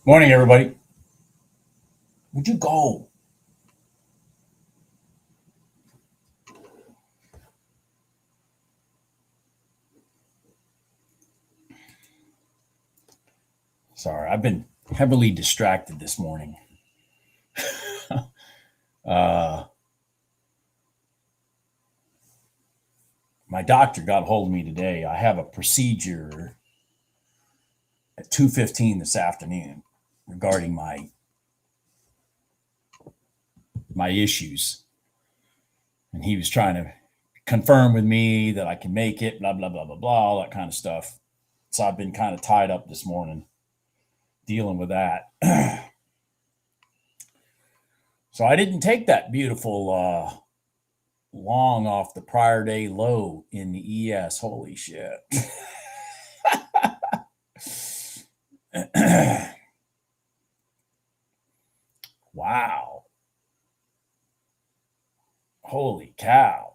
Morning, everybody. Would you go? Sorry, I've been heavily distracted this morning. uh, my doctor got a hold of me today. I have a procedure at 2:15 this afternoon regarding my issues, and he was trying to confirm with me that I can make it. Blah blah blah blah blah, all that kind of stuff. So I've been kind of tied up this morning dealing with that. So I didn't take that beautiful long off the prior day low in the ES. Holy shit. Wow. Holy cow.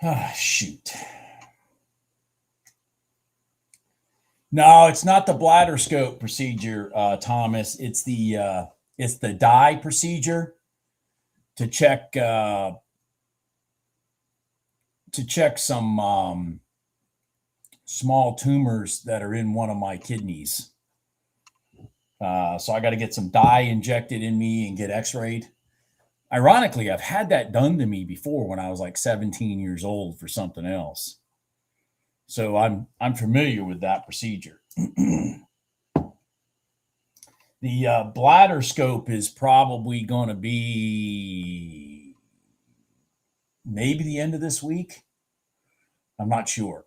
Ah, shoot. No, it's not the bladder scope procedure, Thomas. It's the dye procedure to check some small tumors that are in one of my kidneys. So I got to get some dye injected in me and get X-rayed. Ironically, I've had that done to me before when I was like 17 years old for something else. So I'm familiar with that procedure. The bladder scope is probably going to be maybe the end of this week. I'm not sure.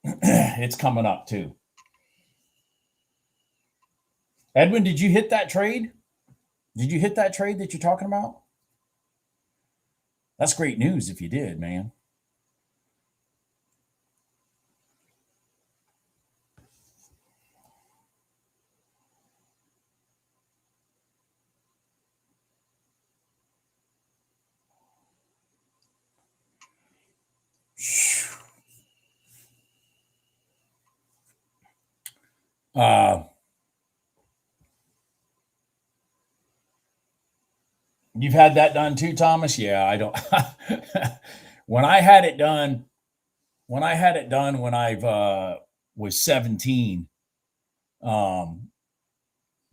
It's coming up too. Edwin, did you hit that trade? Did you hit that trade that you're talking about? That's great news if you did, man. You've had that done too, Thomas? Yeah, I don't. when I had it done when I was 17,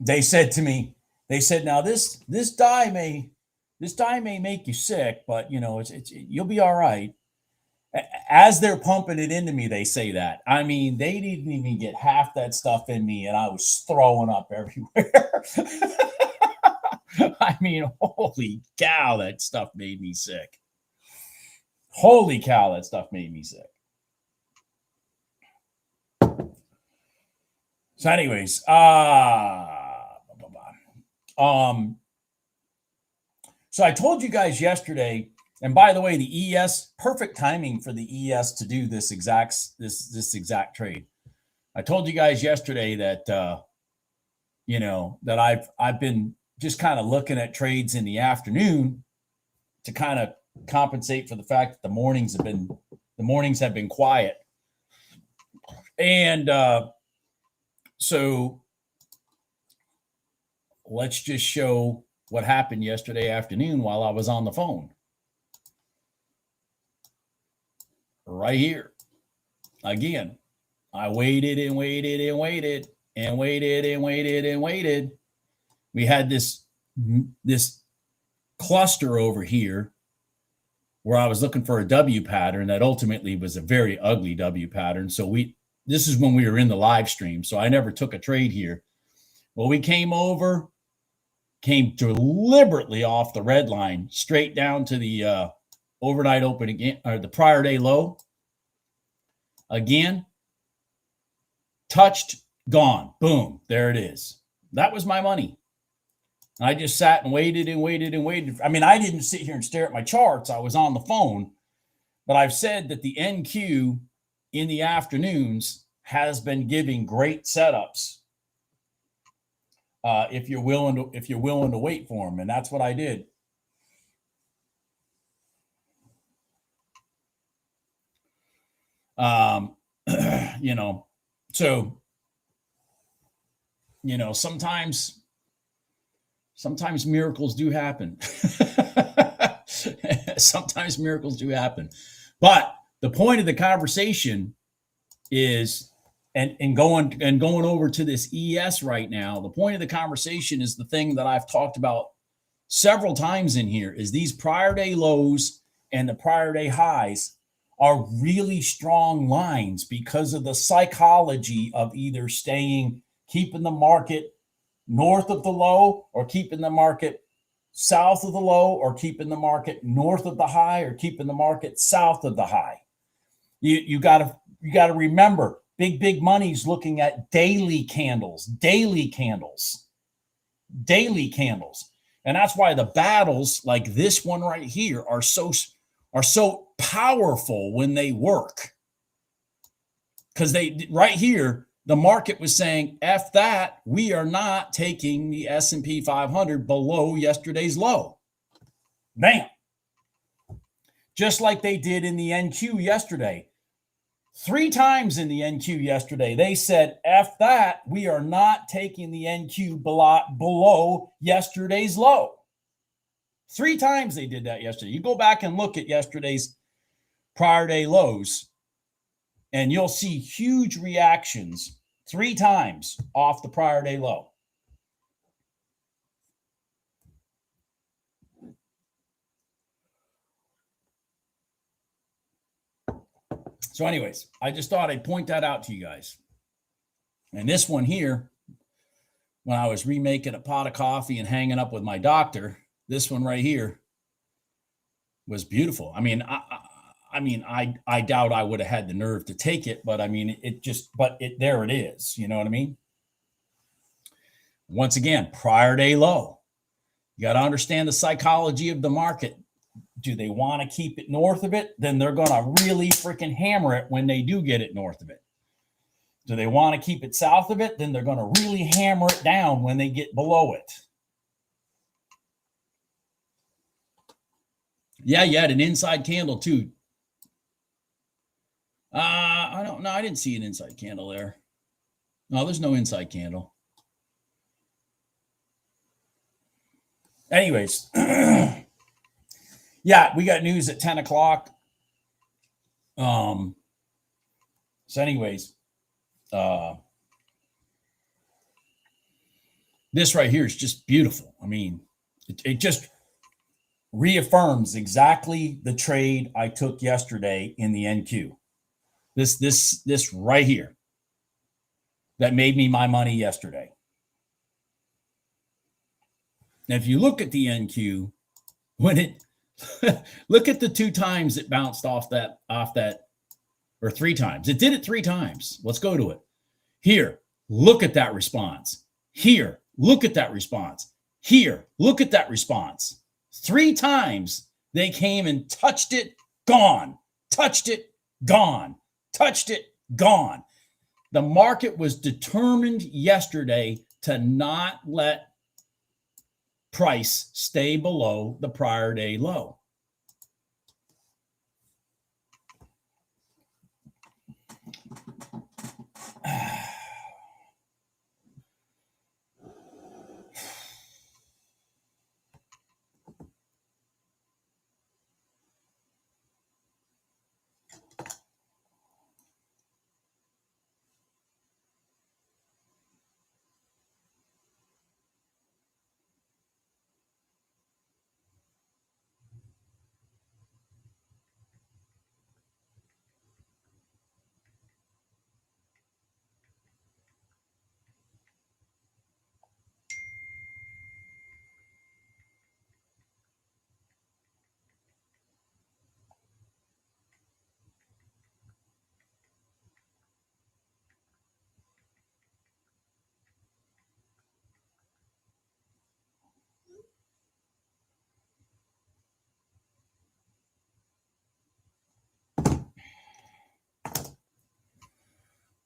they said to me, now this dye may make you sick, but you'll be all right. As they're pumping it into me, they say that. I mean, they didn't even get half that stuff in me, and I was throwing up everywhere. I mean, holy cow, that stuff made me sick. Holy cow, that stuff made me sick. So, anyways, so I told you guys yesterday, and by the way, the ES, perfect timing for the ES to do this exact trade. I told you guys yesterday that that I've been just kind of looking at trades in the afternoon to kind of compensate for the fact that the mornings have been quiet. And so let's just show what happened yesterday afternoon while I was on the phone. Right here. Again, I waited and waited and waited and waited and waited and waited. We had this cluster over here where I was looking for a W pattern that ultimately was a very ugly W pattern. So this is when we were in the live stream. So I never took a trade here. Well, we came deliberately off the red line, straight down to the overnight open again, or the prior day low. Again, touched, gone. Boom. There it is. That was my money. I just sat and waited and waited and waited. I mean, I didn't sit here and stare at my charts. I was on the phone. But I've said that the NQ in the afternoons has been giving great setups if you're willing to wait for them, and that's what I did. You know, so you know, sometimes miracles do happen. Sometimes miracles do happen, but the point of the conversation is, and going over to this ES right now, the point of the conversation is the thing that I've talked about several times in here, is these prior day lows and the prior day highs are really strong lines because of the psychology of either keeping the market north of the low, or keeping the market south of the low, or keeping the market north of the high, or keeping the market south of the high. You got to remember, big money's looking at daily candles. And that's why the battles like this one right here are so powerful when they work. Because right here, the market was saying, F that, we are not taking the S&P 500 below yesterday's low. Bam. Just like they did in the NQ yesterday. 3 times in the NQ yesterday, they said, F that, we are not taking the NQ below yesterday's low. 3 times they did that yesterday. You go back and look at yesterday's prior day lows, and you'll see huge reactions 3 times off the prior day low. So anyways, I just thought I'd point that out to you guys. And this one here, when I was remaking a pot of coffee and hanging up with my doctor, this one right here was beautiful. I mean, I doubt I would have had the nerve to take it, but I mean, there it is. You know what I mean? Once again, prior day low. You got to understand the psychology of the market. Do they want to keep it north of it? Then they're going to really freaking hammer it when they do get it north of it. Do they want to keep it south of it? Then they're going to really hammer it down when they get below it. Yeah, you had an inside candle too. I don't know. I didn't see an inside candle there. No, there's no inside candle. Anyways, yeah, we got news at 10 o'clock. So anyways, this right here is just beautiful. I mean, it just reaffirms exactly the trade I took yesterday in the NQ. This right here that made me my money yesterday. Now, if you look at the NQ, when it look at the 2 times it bounced off that, or 3 times. It did it 3 times. Let's go to it. Here, look at that response. Here, look at that response. Here, look at that response. 3 times they came and touched it, gone. Touched it, gone. Touched it, gone. The market was determined yesterday to not let price stay below the prior day low.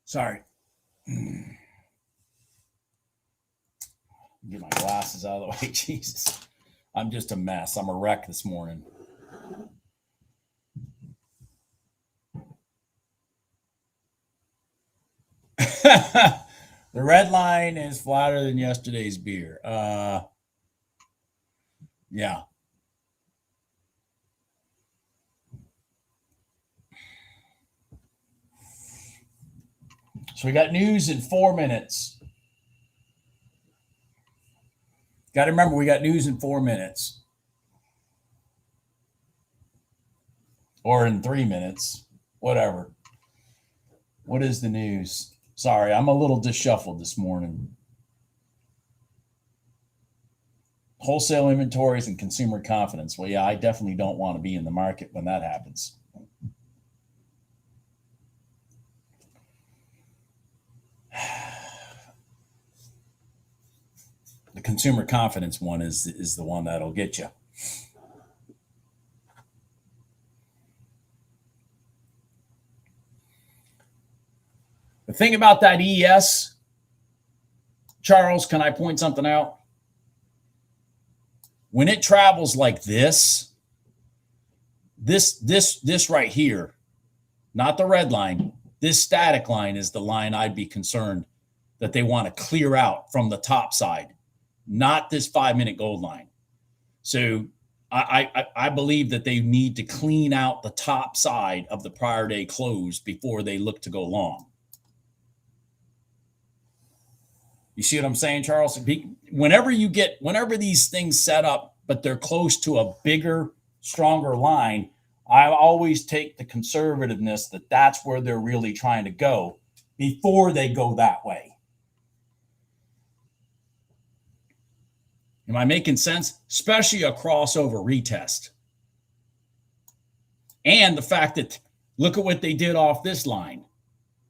Sorry. Get my glasses out of the way. Jesus. I'm just a mess. I'm a wreck this morning. The red line is flatter than yesterday's beer. Yeah. So we got news in 4 minutes. Got to remember, we got news in 4 minutes. Or in 3 minutes. Whatever. What is the news? Sorry, I'm a little disshuffled this morning. Wholesale inventories and consumer confidence. Well, yeah, I definitely don't want to be in the market when that happens. The consumer confidence one is the one that'll get you. The thing about that ES, Charles, can I point something out? When it travels like this right here, not the red line, this static line is the line I'd be concerned that they want to clear out from the top side, not this 5-minute gold line. So I believe that they need to clean out the top side of the prior day close before they look to go long. You see what I'm saying, Charles? Whenever these things set up, but they're close to a bigger, stronger line, I always take the conservativeness that that's where they're really trying to go before they go that way. Am I making sense? Especially a crossover retest. And the fact that, look at what they did off this line.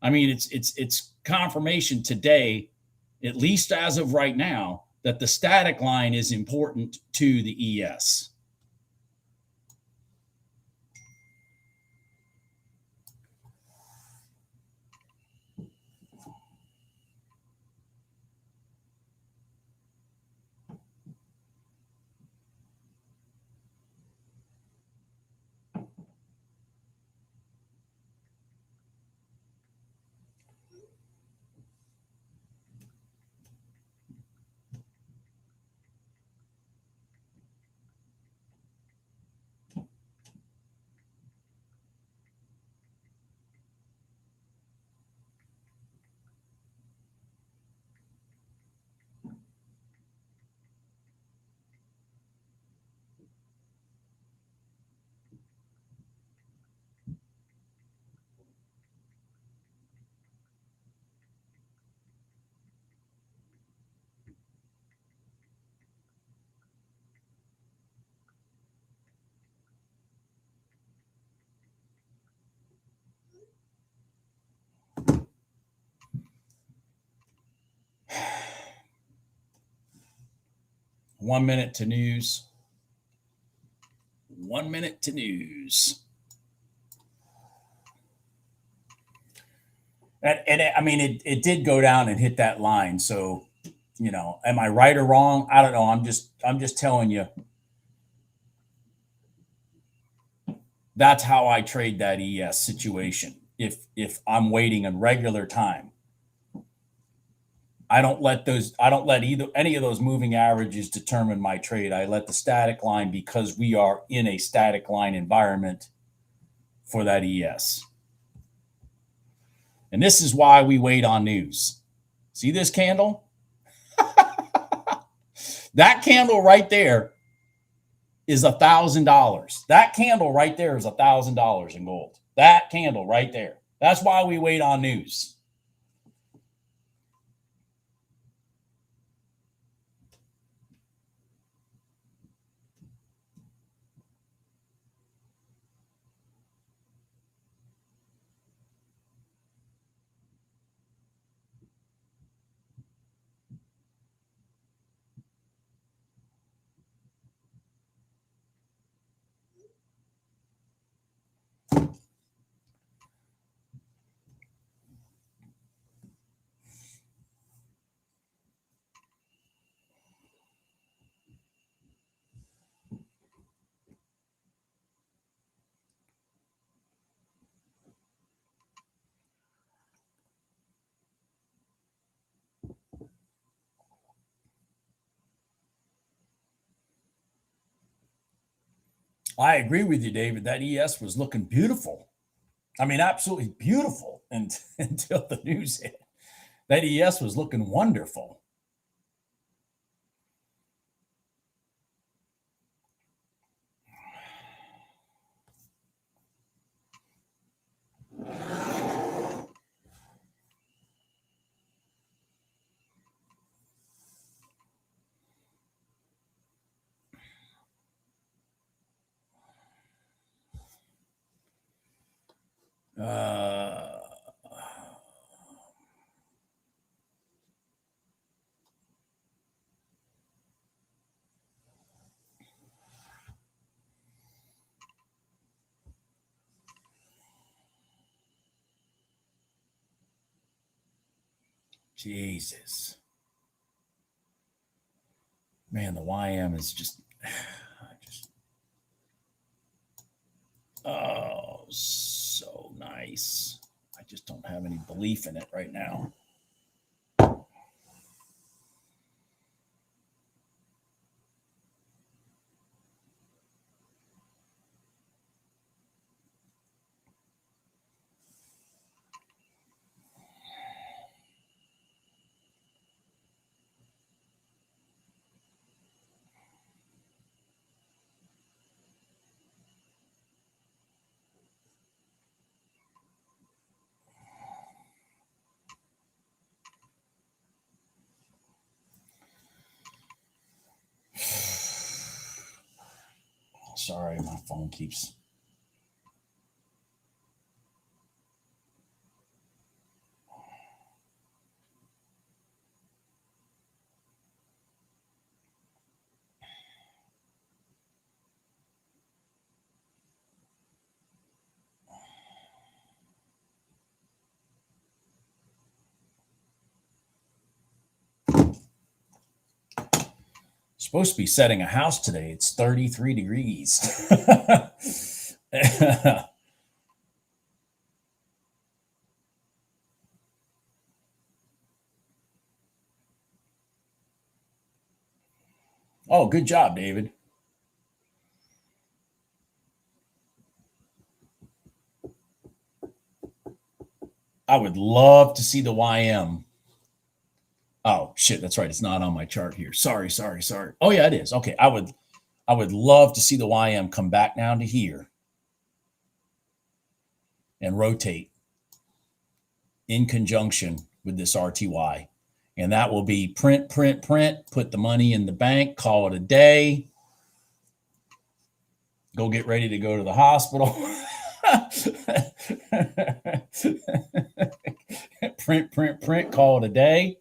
I mean, it's confirmation today, at least as of right now, that the static line is important to the ES. One minute to news. 1 minute to news. And I mean, it did go down and hit that line. So, you know, am I right or wrong? I don't know. I'm just telling you. That's how I trade that ES situation. If I'm waiting in regular time, I don't let any of those moving averages determine my trade. I let the static line, because we are in a static line environment for that ES. And this is why we wait on news. See this candle? That candle right there is $1,000. That candle right there is $1,000 in gold. That candle right there. That's why we wait on news. I agree with you, David. That ES was looking beautiful. I mean, absolutely beautiful until the news hit. That ES was looking wonderful. Jesus. Man, the YM is just oh, so nice. I just don't have any belief in it right now. Sorry, my phone keeps. Supposed to be setting a house today. It's 33 degrees. Oh, good job, David. I would love to see the YM. Oh shit, that's right. It's not on my chart here. Sorry. Oh yeah, it is. Okay, I would love to see the YM come back down to here and rotate in conjunction with this RTY. And that will be print, put the money in the bank, call it a day, go get ready to go to the hospital. print, call it a day.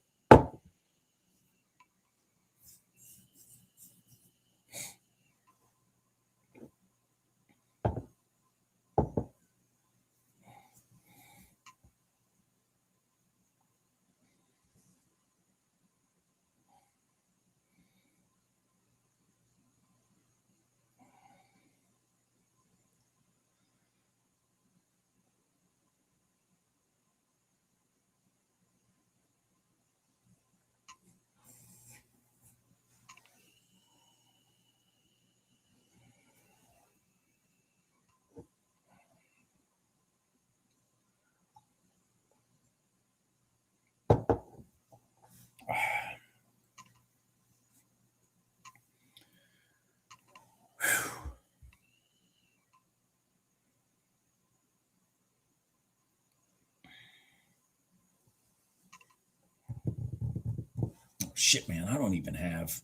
Shit, man, I don't even have.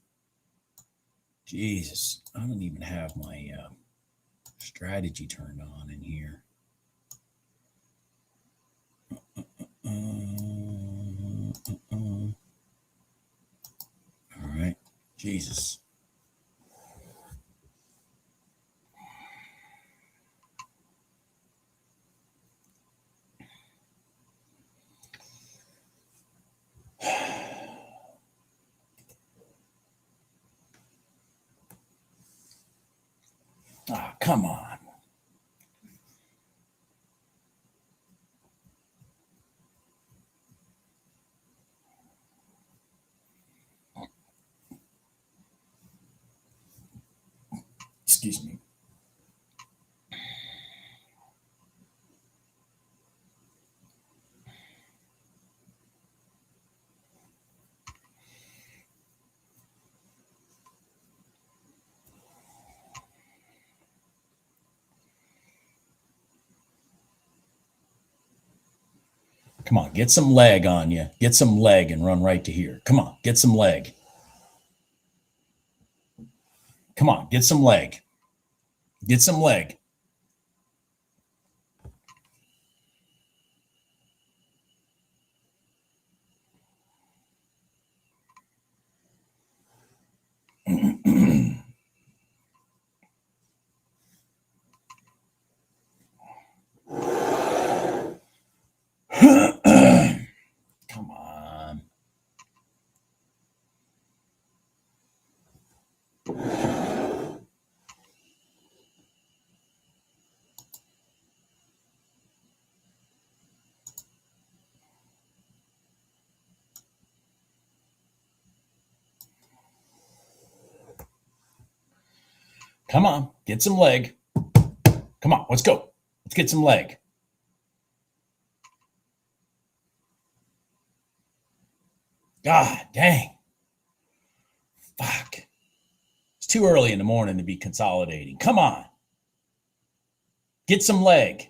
Jesus, I don't even have my strategy turned on in here. All right, Jesus. Ah, come on. Excuse me. Come on, get some leg on you. Get some leg and run right to here. Come on, get some leg. Come on, get some leg. Get some leg. Come on. Come on, get some leg. Come on, let's go. Let's get some leg. God dang. Fuck. It's too early in the morning to be consolidating. Come on. Get some leg.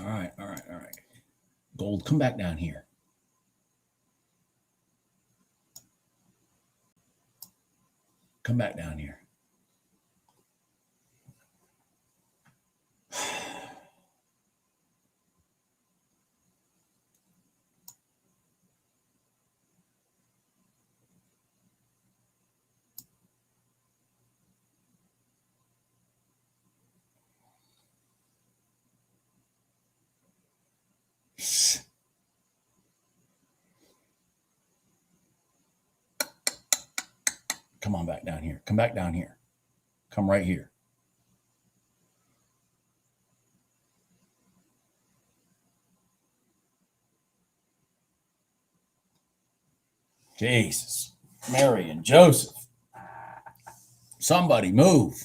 All right. Gold, come back down here. Come back down here. Come on back down here. Come back down here. Come right here. Jesus, Mary and Joseph. Somebody move.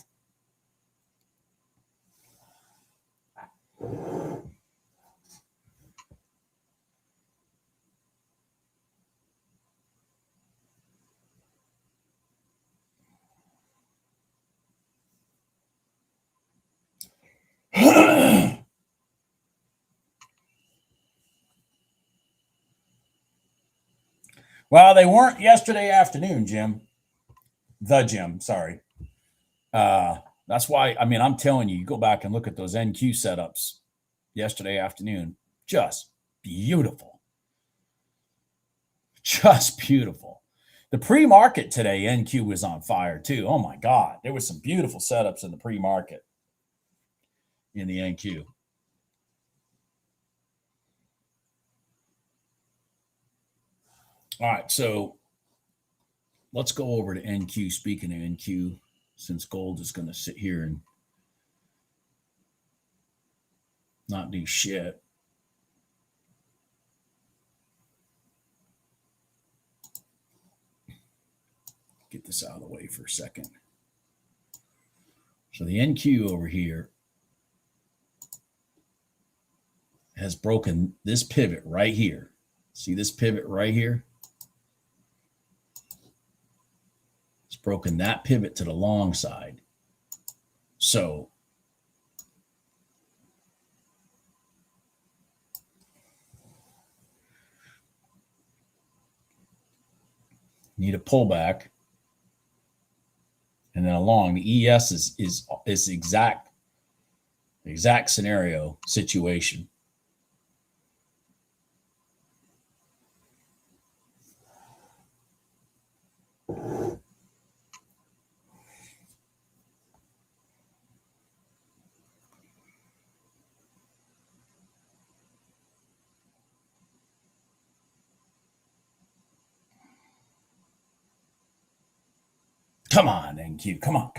Well, they weren't yesterday afternoon, Jim. Sorry. That's why, I mean, I'm telling you, you go back and look at those NQ setups yesterday afternoon. Just beautiful. Just beautiful. The pre-market today, NQ was on fire too. Oh my God. There was some beautiful setups in the pre-market in the NQ. All right, so let's go over to NQ. Speaking of NQ, since gold is going to sit here and not do shit. Get this out of the way for a second. So the NQ over here has broken this pivot right here. See this pivot right here? It's broken that pivot to the long side. So need a pullback. And then along the ES is exact scenario situation. Come on, NQ. Come on.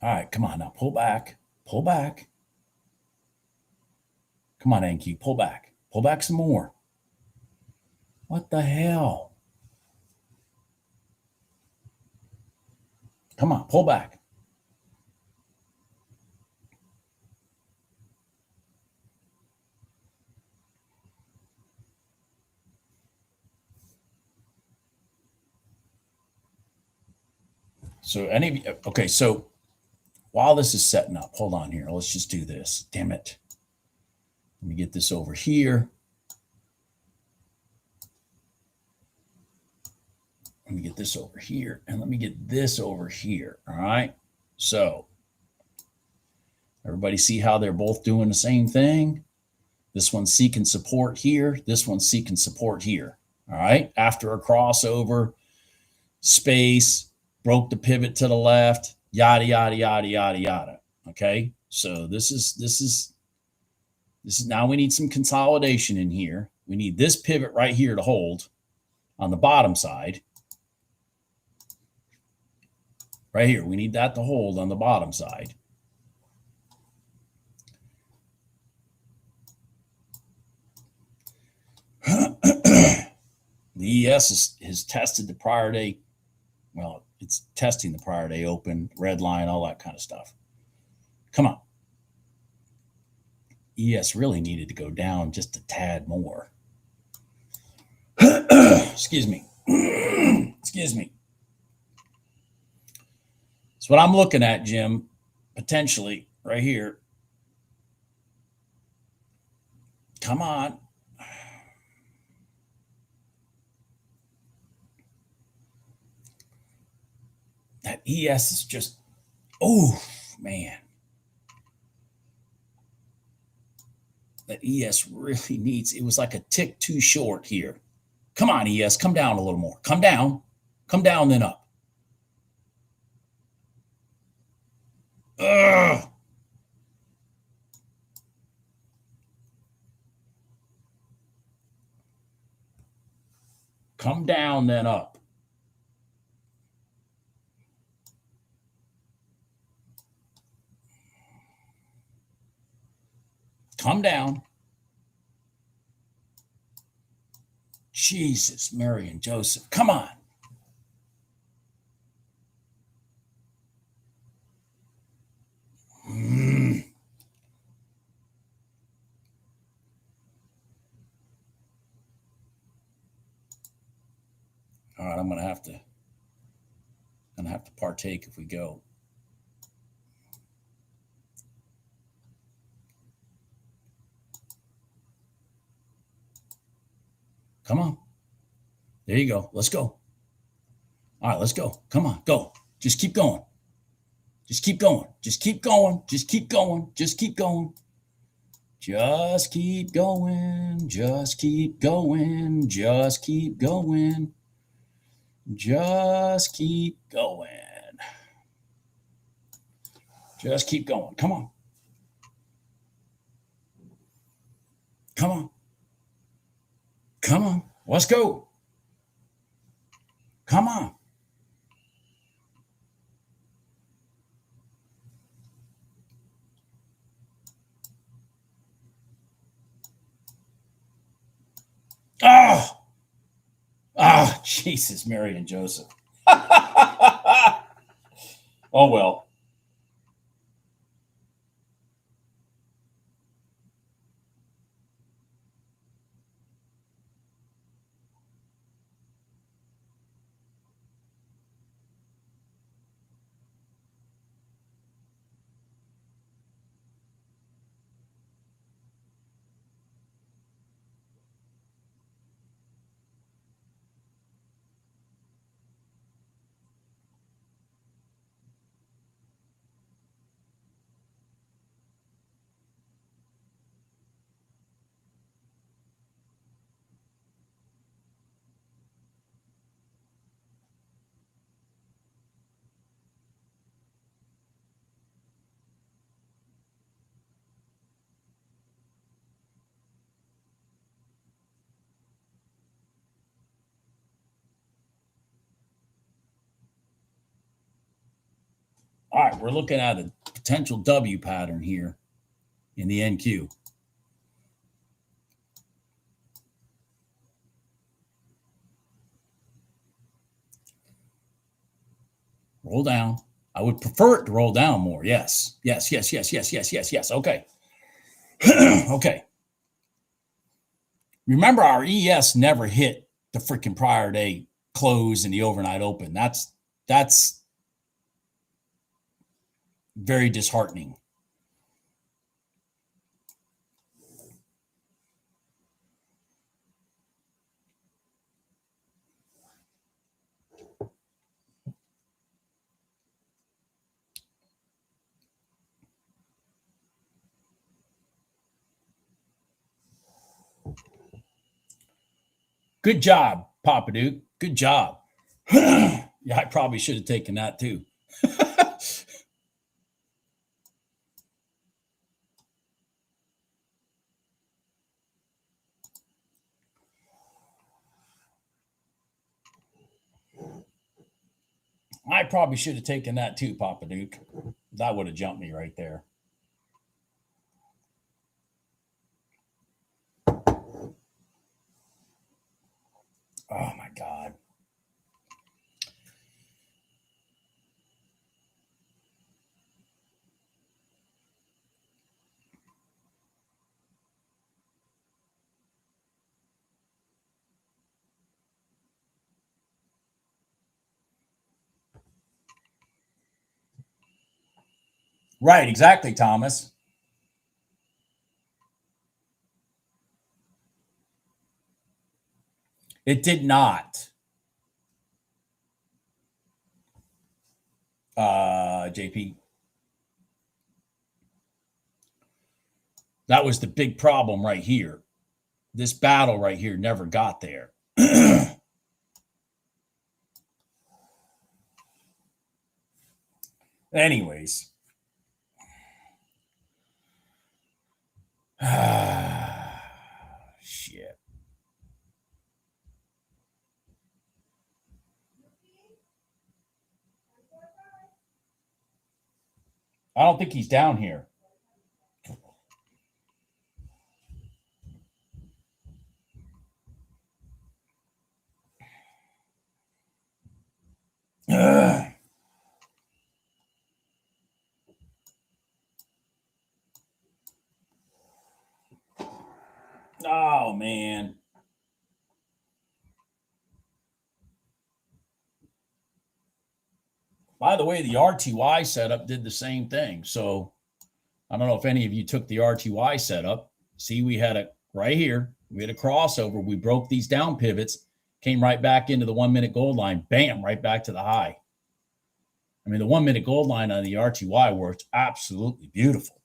All right, come on now, pull back, pull back. Come on, NQ, pull back some more. What the hell? Come on, pull back. So okay, so while this is setting up, hold on here. Let's just do this. Damn it. Let me get this over here. Let me get this over here, and let me get this over here. All right. So everybody see how they're both doing the same thing? This one's seeking support here. This one's seeking support here. All right. After a crossover, space, broke the pivot to the left, yada, yada, yada, yada, yada. Okay. So this is now we need some consolidation in here. We need this pivot right here to hold on the bottom side. Right here, we need that to hold on the bottom side. The ES has tested the prior day. Well, it's testing the prior day open, red line, all that kind of stuff. Come on. ES really needed to go down just a tad more. Excuse me. Excuse me. So what I'm looking at, Jim, potentially right here. Come on. That ES is just, oh, man. That ES really needs, it was like a tick too short here. Come on, ES, come down a little more. Come down, then up. Ugh. Come down, then up. Come down. Jesus, Mary and Joseph. Come on. All right, I'm gonna have to partake if we go. Come on. There you go. Let's go. All right, let's go. Come on, go. Just keep going. Just keep going. Just keep going. Just keep going. Just keep going. Just keep going. Just keep going. Just keep going. Just keep going. Just keep going. Come on. Come on. Come on. Let's go. Come on. Oh, Jesus, Mary and Joseph. Oh, well. All right, we're looking at a potential W pattern here in the NQ. Roll down. I would prefer it to roll down more. Yes. Yes, yes, yes, yes, yes, yes, yes. Okay. Okay. Remember, our ES never hit the freaking prior day close and the overnight open. That's very disheartening. Good job, Papa Duke. Good job. Yeah, I probably should have taken that too. I probably should have taken that too, Papa Duke. That would have jumped me right there. Oh my God. Right, exactly, Thomas. It did not. JP. That was the big problem right here. This battle right here never got there. Anyways. Shit. I don't think he's down here. Oh, man. By the way, the RTY setup did the same thing. So I don't know if any of you took the RTY setup. See, we had it right here. We had a crossover. We broke these down pivots, came right back into the 1 minute gold line. Bam, right back to the high. I mean, the 1 minute gold line on the RTY worked absolutely beautiful.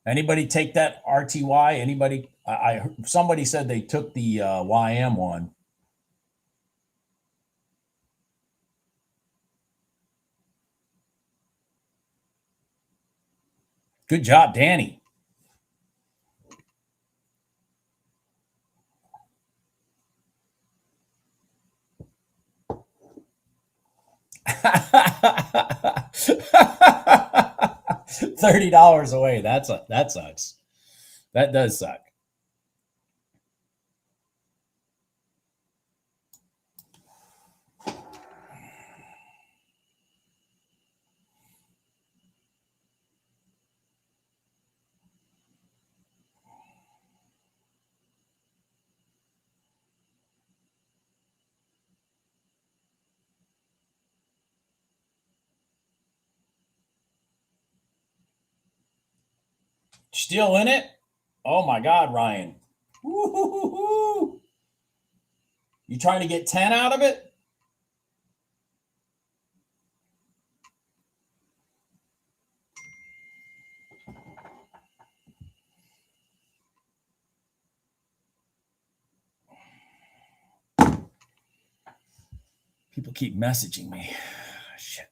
Anybody take that RTY? Anybody? Somebody said they took the YM one. Good job, Danny. $30 away. That sucks. That does suck. Still in it? Oh my God, Ryan. Woo-hoo-hoo-hoo. You trying to get 10 out of it? People keep messaging me. Shit.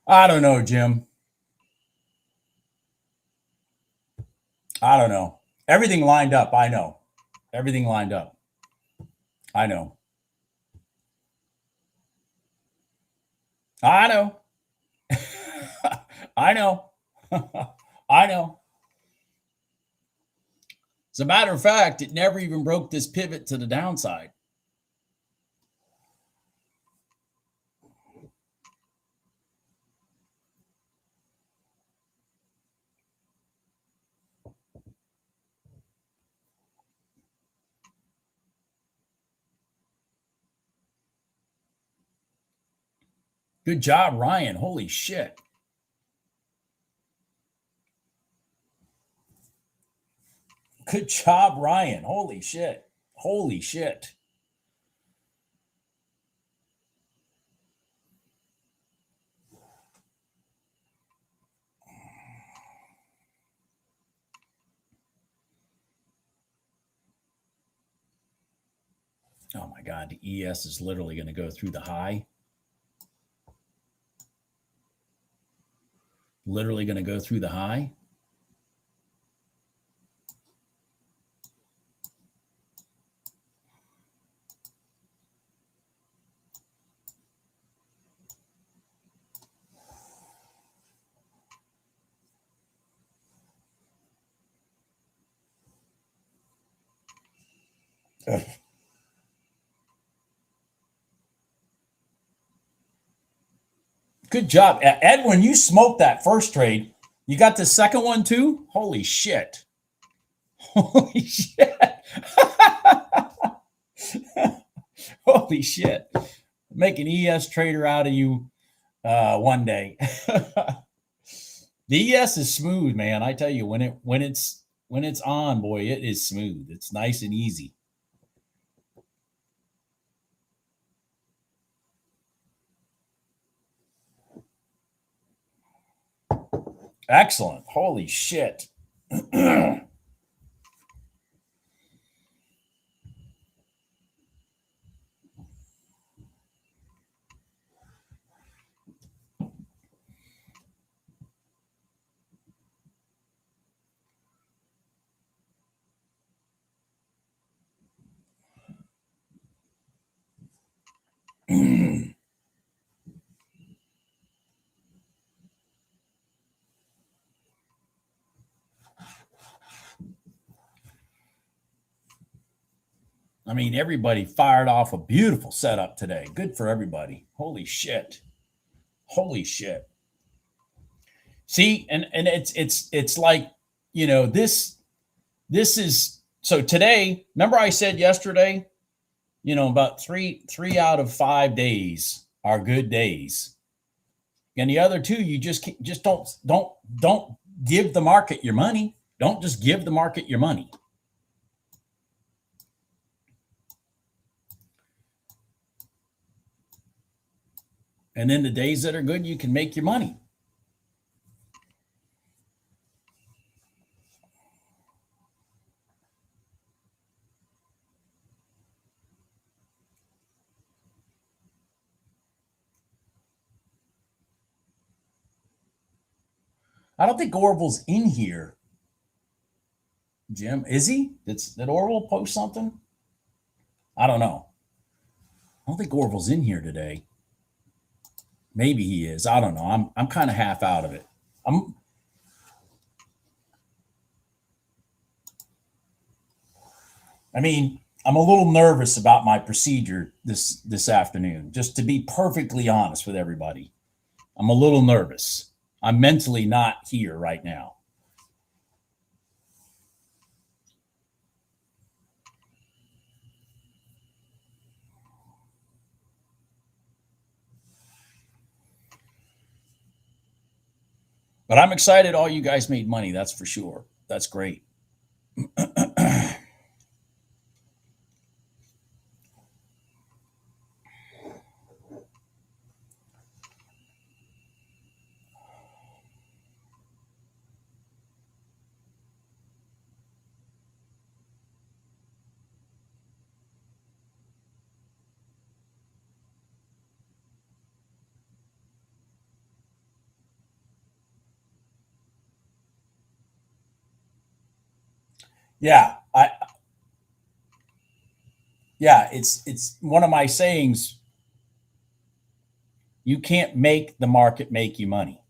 I don't know, Jim. I don't know. Everything lined up. I know. Everything lined up. I know. I know. I know. I know. As a matter of fact, it never even broke this pivot to the downside. Good job, Ryan. Holy shit. Good job, Ryan. Holy shit. Holy shit. Oh my God. The ES is literally going to go through the high. Literally going to go through the high. Good job. Edwin, you smoked that first trade. You got the second one too? Holy shit. Holy shit. Holy shit. Make an ES trader out of you one day. The ES is smooth, man. I tell you, when it's on, boy, it is smooth. It's nice and easy. Excellent. Holy shit. I mean, everybody fired off a beautiful setup today. Good for everybody. Holy shit. Holy shit. See, and it's like, you know, this is so today, remember I said yesterday, you know, about three out of 5 days are good days. And the other two, you just don't give the market your money. Don't just give the market your money. And then the days that are good, you can make your money. I don't think Orville's in here, Jim. Is he? Did Orville post something? I don't know. I don't think Orville's in here today. Maybe he is. I don't know. I'm kind of half out of it. I'm a little nervous about my procedure this afternoon, just to be perfectly honest with everybody. I'm a little nervous. I'm mentally not here right now. But I'm excited all you guys made money, that's for sure. That's great. Yeah, it's one of my sayings. You can't make the market make you money.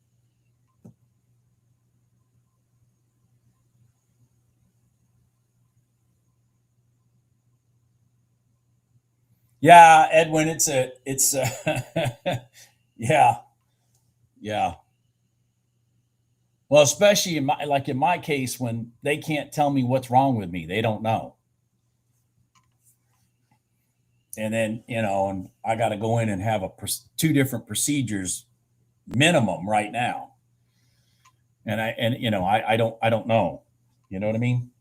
Yeah, Edwin, it's yeah, yeah. Well, especially in my case, when they can't tell me what's wrong with me, they don't know. And then, and I got to go in and have two different procedures minimum right now. And I don't know. You know what I mean?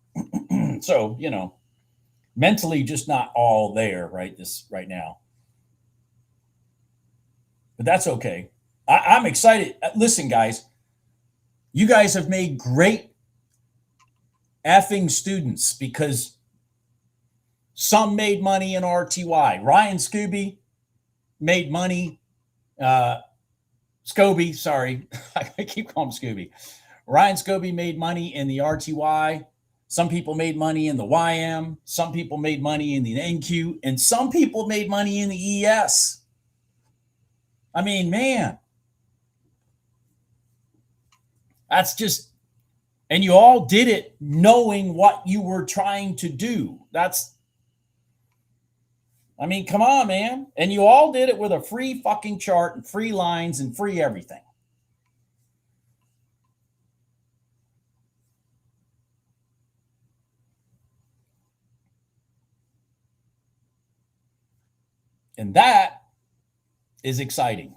So, mentally just not all there right now. But that's okay. I'm excited. Listen, guys, you guys have made great effing students, because some made money in RTY. Ryan Scooby made money. Scooby, sorry. I keep calling him Scooby. Ryan Scooby made money in the RTY. Some people made money in the YM. Some people made money in the NQ. And some people made money in the ES. I mean, man. That's just, and you all did it knowing what you were trying to do. Come on, man. And you all did it with a free fucking chart and free lines and free everything. And that is exciting.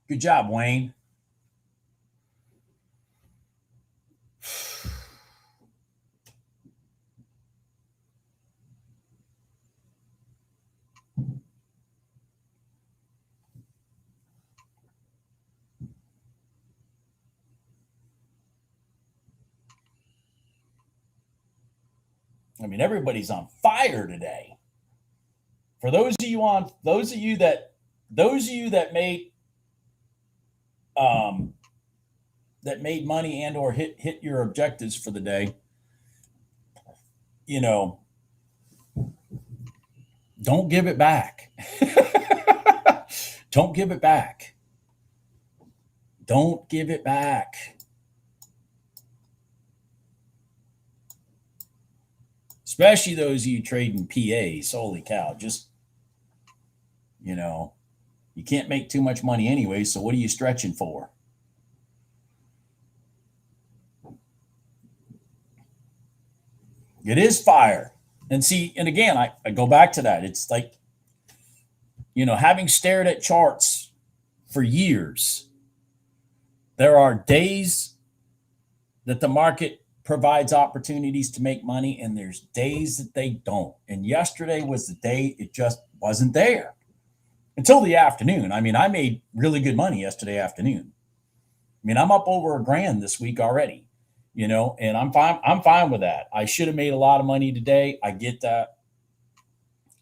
Good job, Wayne. Everybody's on fire today. For those of you that made money and or hit your objectives for the day, don't give it back. Don't give it back. Don't give it back. Especially those of you trading PAs. Holy cow. Just, you can't make too much money anyway, so what are you stretching for? It is fire. And see, and again, I go back to that. It's like, having stared at charts for years, there are days that the market provides opportunities to make money, and there's days that they don't. And yesterday was the day it just wasn't there until the afternoon. I mean, I made really good money yesterday afternoon. I mean, I'm up over $1,000 this week already, and I'm fine. I'm fine with that. I should have made a lot of money today. I get that.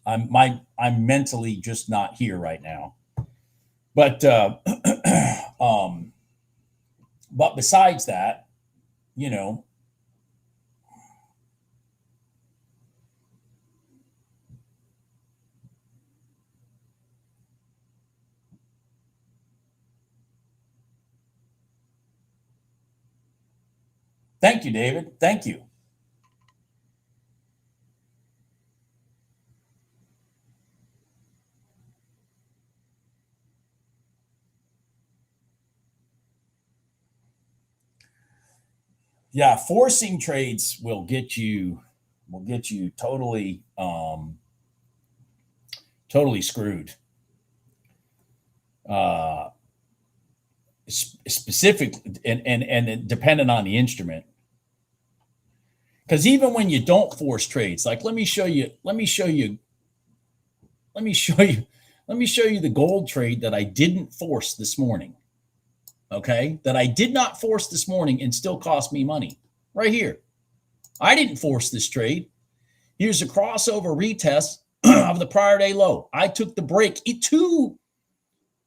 I'm mentally just not here right now. But but besides that, thank you, David. Thank you. Yeah, forcing trades will get you totally totally screwed. Specific and dependent on the instrument. Because even when you don't force trades, like let me show you the gold trade that I didn't force this morning. Okay, that I did not force this morning and still cost me money. Right here. I didn't force this trade. Here's a crossover retest of the prior day low. I took the break. It too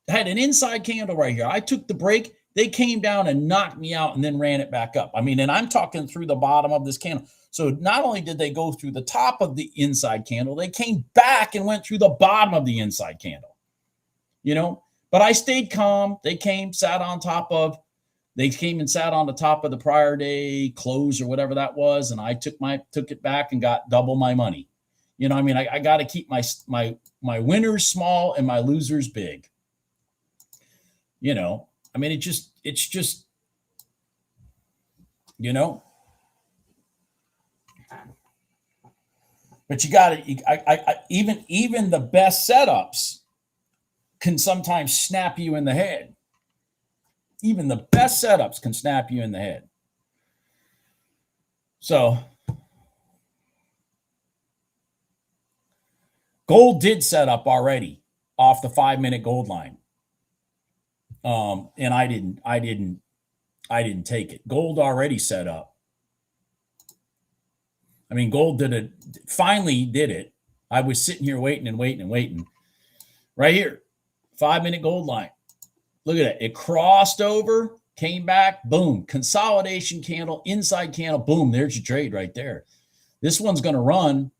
had an inside candle right here. I took the break. They came down and knocked me out and then ran it back up. I mean, and I'm talking through the bottom of this candle. So not only did they go through the top of the inside candle, they came back and went through the bottom of the inside candle. But I stayed calm. They came and sat on the top of the prior day close or whatever that was, and I took it back and got double my money. I got to keep my winners small and my losers big. It's just but you got to even the best setups can sometimes snap you in the head. Even the best setups can snap you in the head. So gold did set up already off the 5-minute gold line. And I didn't take it. Gold already set up. I mean, gold finally did it. I was sitting here waiting. Right here. 5-minute gold line. Look at it. It crossed over, came back, boom. Consolidation candle, inside candle, boom. There's your trade right there. This one's going to run.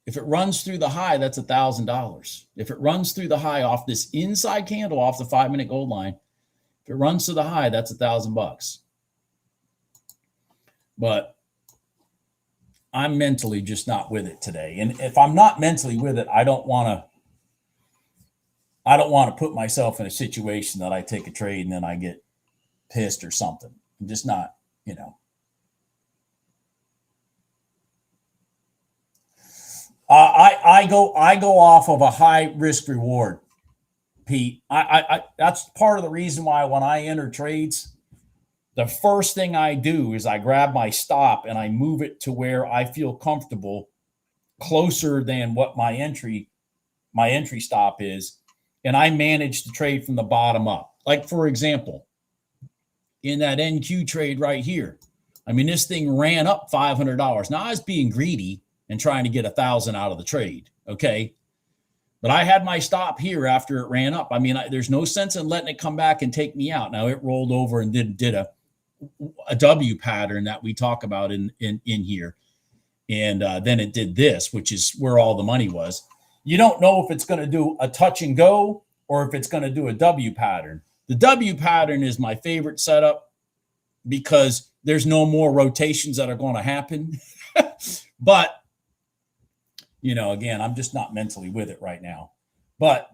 If it runs through the high, that's $1,000. If it runs through the high off this inside candle off the 5-minute gold line, if it runs to the high, that's $1,000. But I'm mentally just not with it today. And if I'm not mentally with it, I don't want to put myself in a situation that I take a trade and then I get pissed or something. I'm just not, I go off of a high risk reward, Pete. I that's part of the reason why when I enter trades, the first thing I do is I grab my stop and I move it to where I feel comfortable, closer than what my entry stop is, and I manage the trade from the bottom up. Like, for example, in that NQ trade right here, I mean, this thing ran up $500. Now, I was being greedy and trying to get $1,000 out of the trade, okay? But I had my stop here after it ran up. I mean, there's no sense in letting it come back and take me out. Now, it rolled over and did a W pattern that we talk about in here. And then it did this, which is where all the money was. You don't know if it's going to do a touch and go or if it's going to do a W pattern. The W pattern is my favorite setup because there's no more rotations that are going to happen. But, again, I'm just not mentally with it right now. But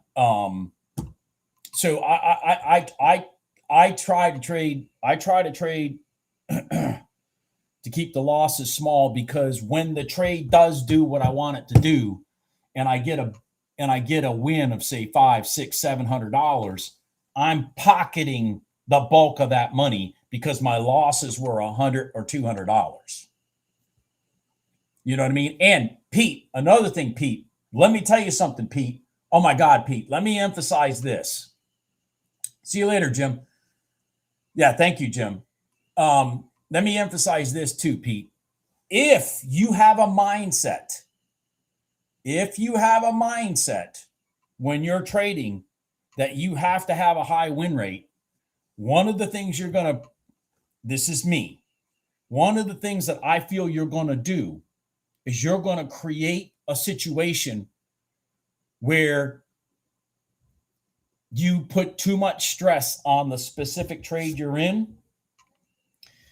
so I try to trade to keep the losses small, because when the trade does do what I want it to do and I get and I get a win of say $500, $600, $700, I'm pocketing the bulk of that money because my losses were $100 or $200. You know what I mean? And Pete, another thing, Pete, let me tell you something, Pete. Oh my God, Pete, let me emphasize this. See you later, Jim. Yeah, thank you, Jim. Let me emphasize this too, Pete. If you have a mindset when you're trading that you have to have a high win rate, one of the things this is me, one of the things that I feel you're going to do is you're going to create a situation where you put too much stress on the specific trade you're in,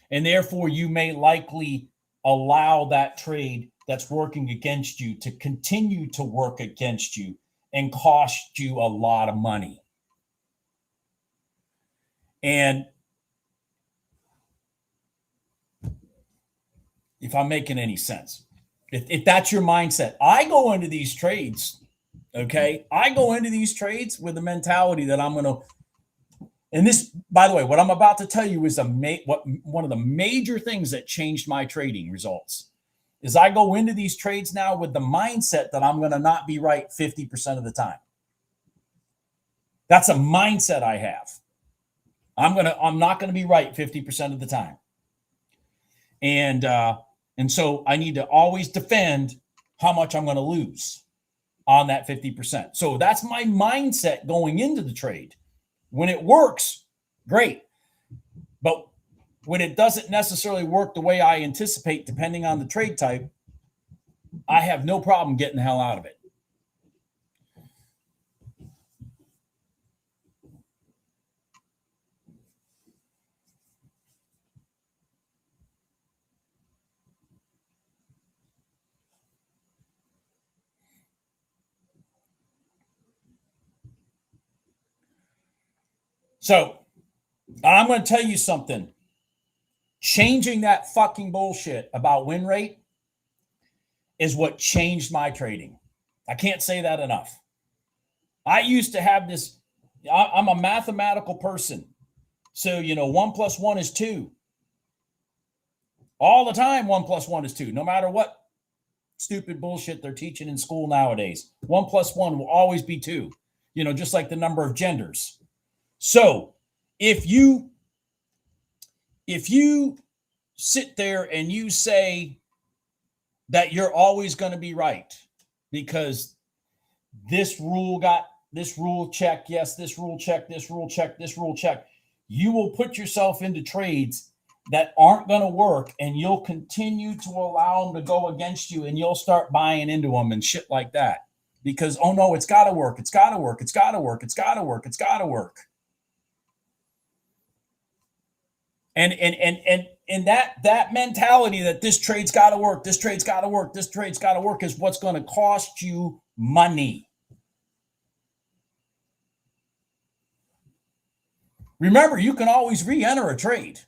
and therefore you may likely allow that trade that's working against you to continue to work against you and cost you a lot of money. And if I'm making any sense, if that's your mindset, I go into these trades, okay? I go into these trades with the mentality that I'm going to, and this, by the way, what I'm about to tell you is one of the major things that changed my trading results is I go into these trades now with the mindset that I'm going to not be right 50% of the time. That's a mindset I have. I'm not going to be right 50% of the time. And so I need to always defend how much I'm going to lose on that 50%. So that's my mindset going into the trade. When it works, great. But when it doesn't necessarily work the way I anticipate, depending on the trade type, I have no problem getting the hell out of it. So I'm going to tell you something. Changing that fucking bullshit about win rate is what changed my trading. I can't say that enough. I used to have this, I'm a mathematical person. So, 1 + 1 is 2. All the time, 1 + 1 is 2, no matter what stupid bullshit they're teaching in school nowadays. 1 + 1 will always be 2, just like the number of genders. So if you sit there and you say that you're always going to be right because this rule check, yes, this rule check, this rule check, this rule check, you will put yourself into trades that aren't going to work, and you'll continue to allow them to go against you, and you'll start buying into them and shit like that because, oh no, it's got to work. It's got to work. It's got to work. It's got to work. It's got to work. And that mentality that this trade's got to work, this trade's got to work, this trade's got to work is what's going to cost you money. Remember, you can always re-enter a trade,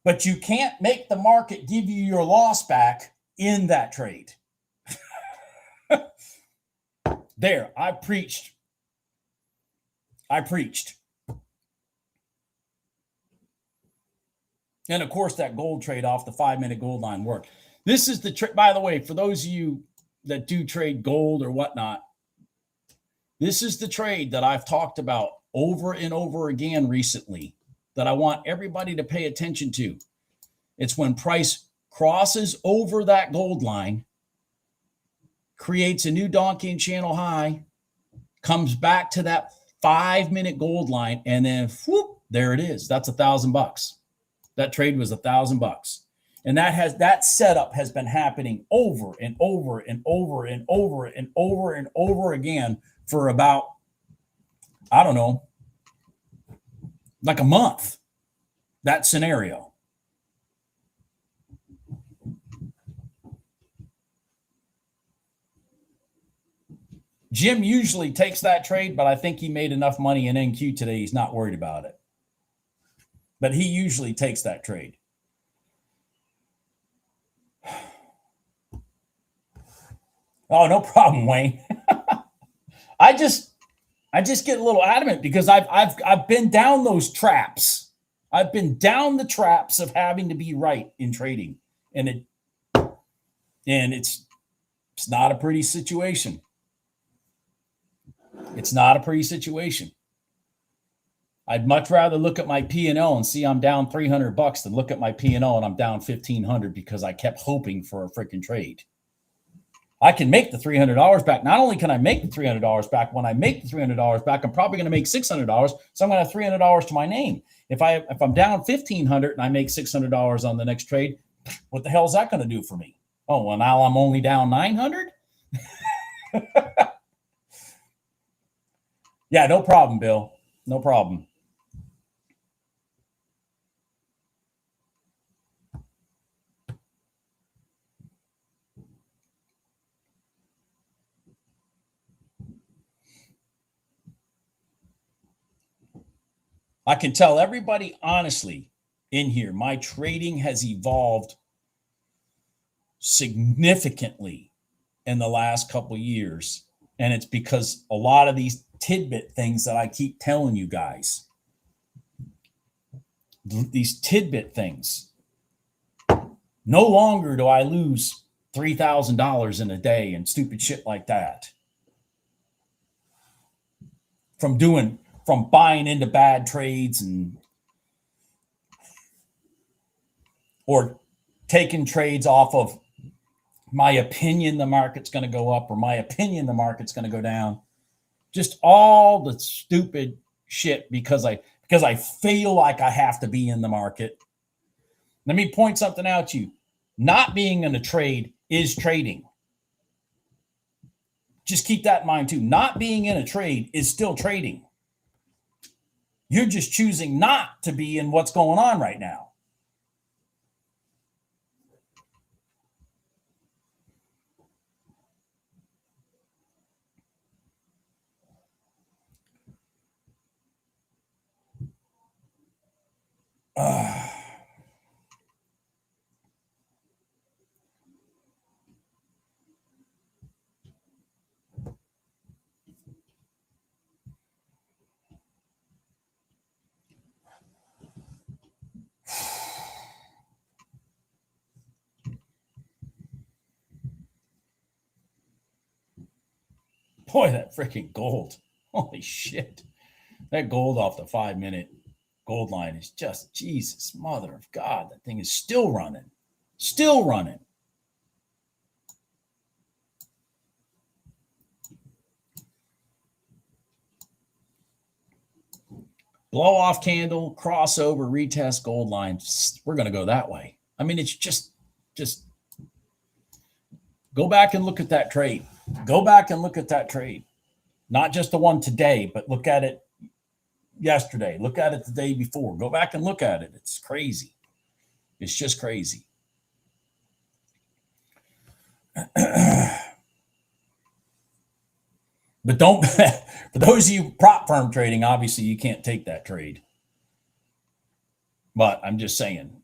but you can't make the market give you your loss back in that trade. There, I preached. And of course, that gold trade off the 5-minute gold line worked. This is the trick, by the way, for those of you that do trade gold or whatnot. This is the trade that I've talked about over and over again recently that I want everybody to pay attention to. It's when price crosses over that gold line, creates a new Donchian Channel high, comes back to that 5-minute gold line, and then whoop, there it is. That's $1,000. That trade was $1,000. And that setup has been happening over and over and over and over and over and over again for about, I don't know, like a month. That scenario. Jim usually takes that trade, but I think he made enough money in NQ today. He's not worried about it. But he usually takes that trade. Oh, no problem, Wayne. I just get a little adamant because I've been down those traps. I've been down the traps of having to be right in trading, and it's not a pretty situation. It's not a pretty situation. I'd much rather look at my P&L and see I'm down $300 than look at my P&L and I'm down $1,500 because I kept hoping for a freaking trade. I can make the $300 back. Not only can I make the $300 back, when I make the $300 back, I'm probably going to make $600. So I'm going to have $300 to my name. If I'm down $1,500 and I make $600 on the next trade, what the hell is that going to do for me? Oh, well, now I'm only down $900. Yeah, no problem, Bill. No problem. I can tell everybody honestly in here, my trading has evolved significantly in the last couple of years. And it's because a lot of these tidbit things that I keep telling you guys, these tidbit things, no longer do I lose $3,000 in a day and stupid shit like that. From buying into bad trades or taking trades off of my opinion the market's going to go up or my opinion the market's going to go down. Just all the stupid shit because I feel like I have to be in the market. Let me point something out to you. Not being in a trade is trading. Just keep that in mind too. Not being in a trade is still trading. You're just choosing not to be in what's going on right now. Boy, that freaking gold. Holy shit. That gold off the 5-minute gold line is just, Jesus, mother of God. That thing is still running. Still running. Blow off candle, crossover, retest gold line. We're going to go that way. I mean, it's just go back and look at that trade. Go back and look at that trade. Not just the one today, but look at it yesterday. Look at it the day before. Go back and look at it. It's crazy. It's just crazy. But don't, for those of you prop firm trading, obviously you can't take that trade. But I'm just saying.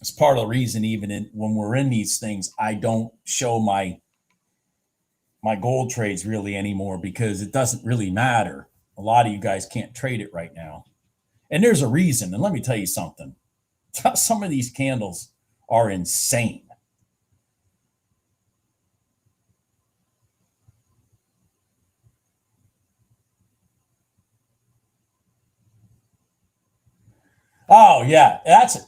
It's part of the reason, even when we're in these things, I don't show my gold trades really anymore because it doesn't really matter. A lot of you guys can't trade it right now. And there's a reason. And let me tell you something. Some of these candles are insane. Oh, yeah.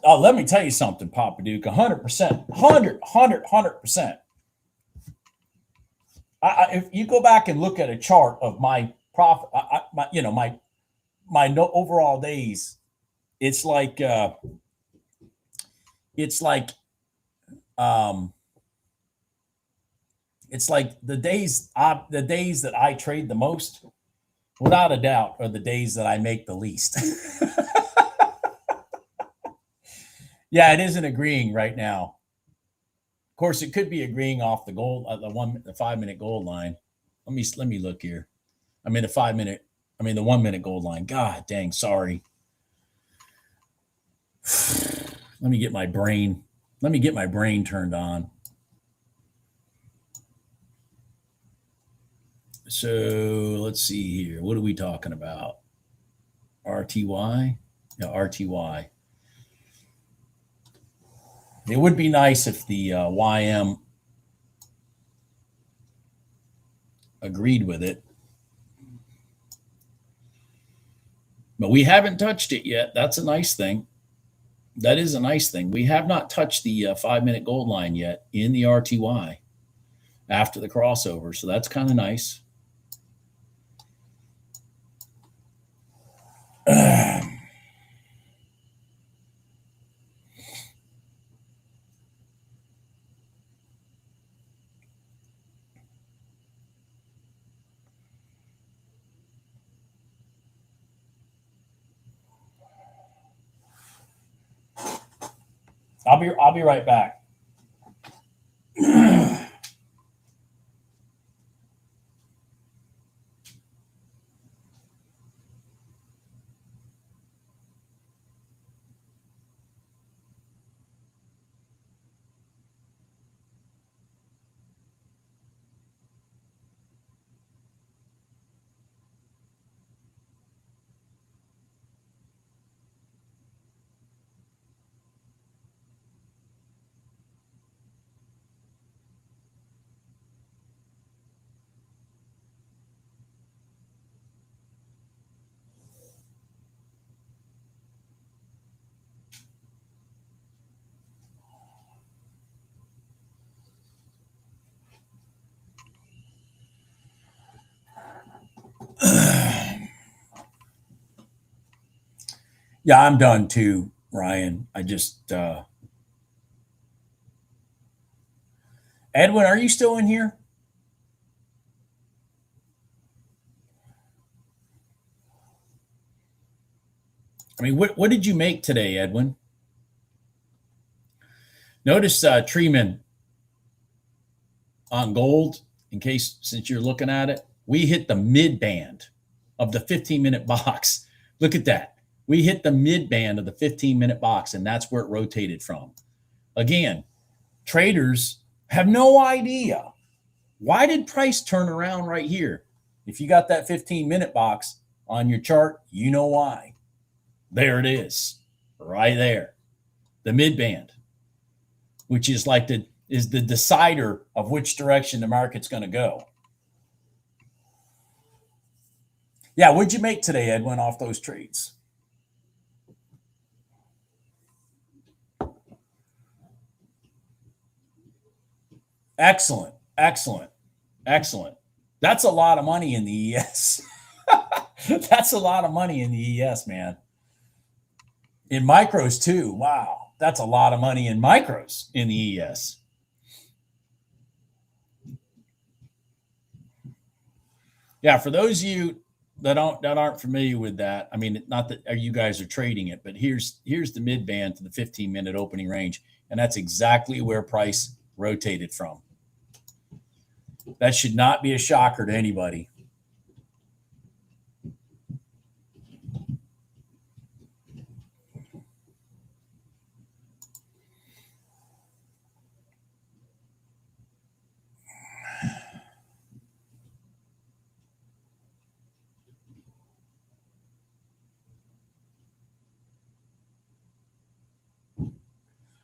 Let me tell you something, Papa Duke. 100%. 100%. If you go back and look at a chart of my profit, my overall days, it's like the days that I trade the most, without a doubt, are the days that I make the least. Yeah, it isn't agreeing right now. Of course, it could be agreeing off the gold, the 5-minute gold line. Let me look here. I mean the 1-minute gold line. God dang, sorry. Let me get my brain turned on. So let's see here. What are we talking about? RTY? Yeah, RTY. It would be nice if the YM agreed with it. But we haven't touched it yet. That's a nice thing. That is a nice thing. We have not touched the 5-minute gold line yet in the RTY after the crossover. So that's kind of nice. I'll be right back. Yeah, I'm done too, Ryan. I just Edwin, are you still in here? I mean, what did you make today, Edwin? Notice Treeman on gold, in case since you're looking at it, we hit the mid band of the 15-minute box. Look at that. We hit the mid band of the 15-minute box, and that's where it rotated from. Again, traders have no idea. Why did price turn around right here? If you got that 15-minute box on your chart, you know why. There it is, right there. The mid band, which is like the decider of which direction the market's going to go. Yeah, what'd you make today, Edwin, off those trades? Excellent, excellent, excellent. That's a lot of money in the ES. That's a lot of money in the ES, man. In micros too. Wow, that's a lot of money in micros in the ES. Yeah, for those of you that aren't familiar with that, I mean, not that you guys are trading it, but here's the mid band to the 15-minute opening range, and that's exactly where price rotated from. That should not be a shocker to anybody.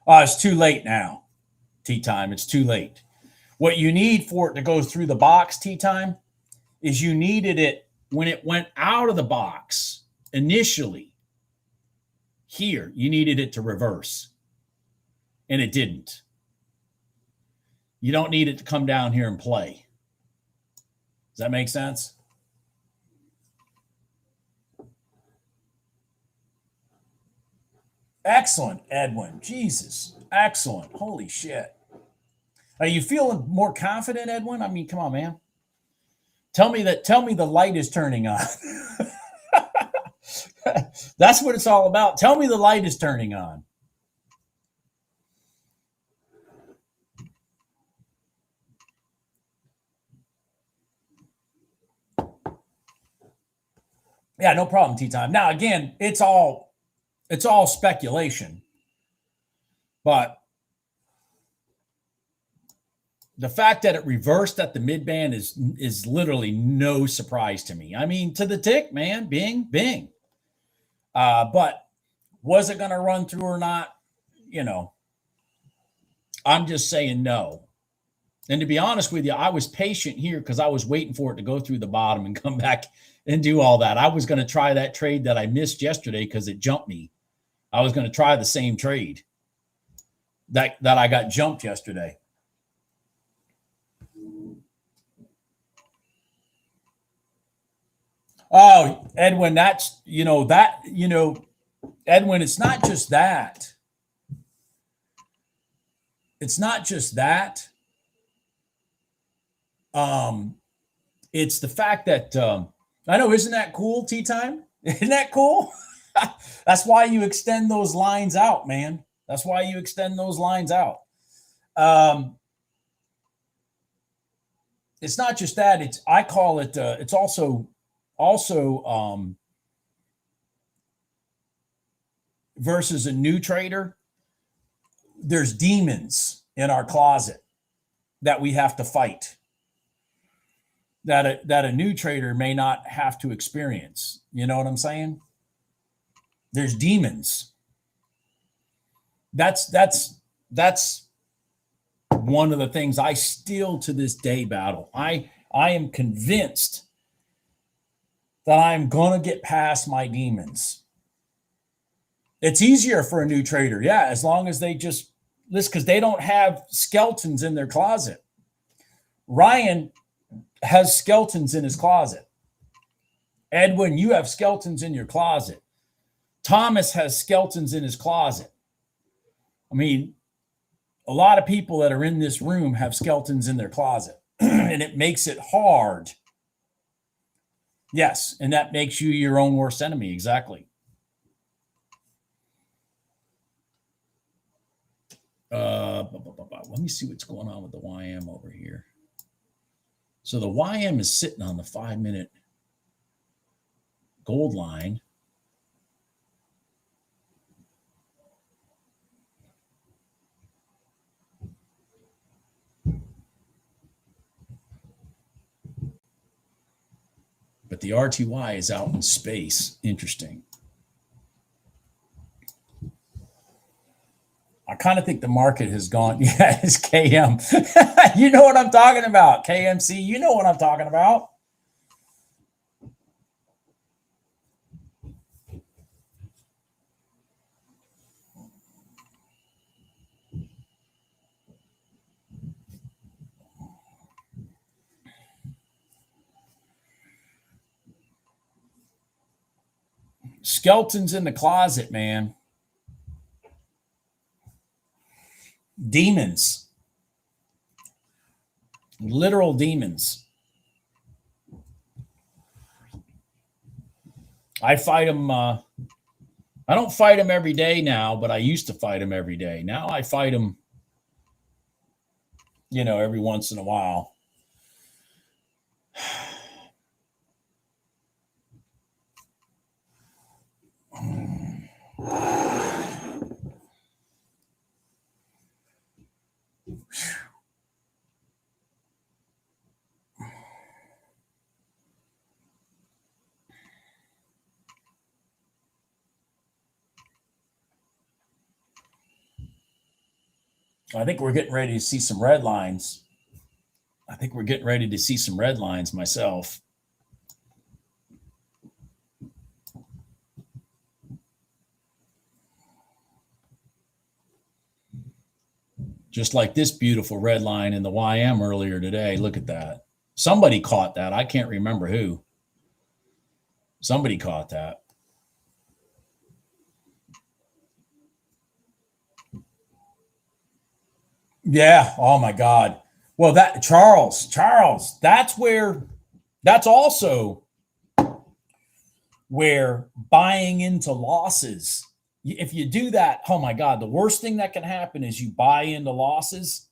Oh, it's too late now. Tea time. It's too late. What you need for it to go through the box, tea time, is you needed it when it went out of the box initially. Here, you needed it to reverse, and it didn't. You don't need it to come down here and play. Does that make sense? Excellent, Edwin. Jesus. Excellent. Holy shit. Are you feeling more confident, Edwin? I mean, come on, man. Tell me the light is turning on. That's what it's all about. Tell me the light is turning on. Yeah, no problem, tea time. Now, again, it's all it's all speculation. But the fact that it reversed at the mid-band is literally no surprise to me. I mean, to the tick, man, bing. But was it going to run through or not? You know, I'm just saying no. And to be honest with you, I was patient here because I was waiting for it to go through the bottom and come back and do all that. I was going to try that trade that I missed yesterday because it jumped me. I was going to try the same trade that I got jumped yesterday. Oh, Edwin, that's, Edwin, it's not just that. It's not just that. It's the fact that, I know, isn't that cool, Tea Time? Isn't that cool? That's why you extend those lines out, man. That's why you extend those lines out. It's not just that. I call it, it's also versus a new trader, there's demons in our closet that we have to fight, that a new trader may not have to experience. You know what I'm saying? There's demons. That's one of the things I still to this day battle. I am convinced that I'm going to get past my demons. It's easier for a new trader, yeah, as long as they just listen, because they don't have skeletons in their closet. Ryan has skeletons in his closet. Edwin, you have skeletons in your closet. Thomas has skeletons in his closet. I mean, a lot of people that are in this room have skeletons in their closet, and it makes it hard. Yes, and that makes you your own worst enemy. Exactly. Let me see what's going on with the YM over here. So the YM is sitting on the 5-minute gold line. But the RTY is out in space. Interesting. I kind of think the market has gone. Yeah, it's KM. You know what I'm talking about. KMC, you know what I'm talking about. Skeletons in the closet, man. Demons. Literal demons. I fight them. I don't fight them every day now, but I used to fight them every day. Now I fight them, every once in a while. I think we're getting ready to see some red lines. I think we're getting ready to see some red lines myself. Just like this beautiful red line in the YM earlier today. Look at that. Somebody caught that. I can't remember who. Somebody caught that. Yeah. Oh my God. Well, that Charles, that's also where buying into losses. If you do that, oh my God, the worst thing that can happen is you buy into losses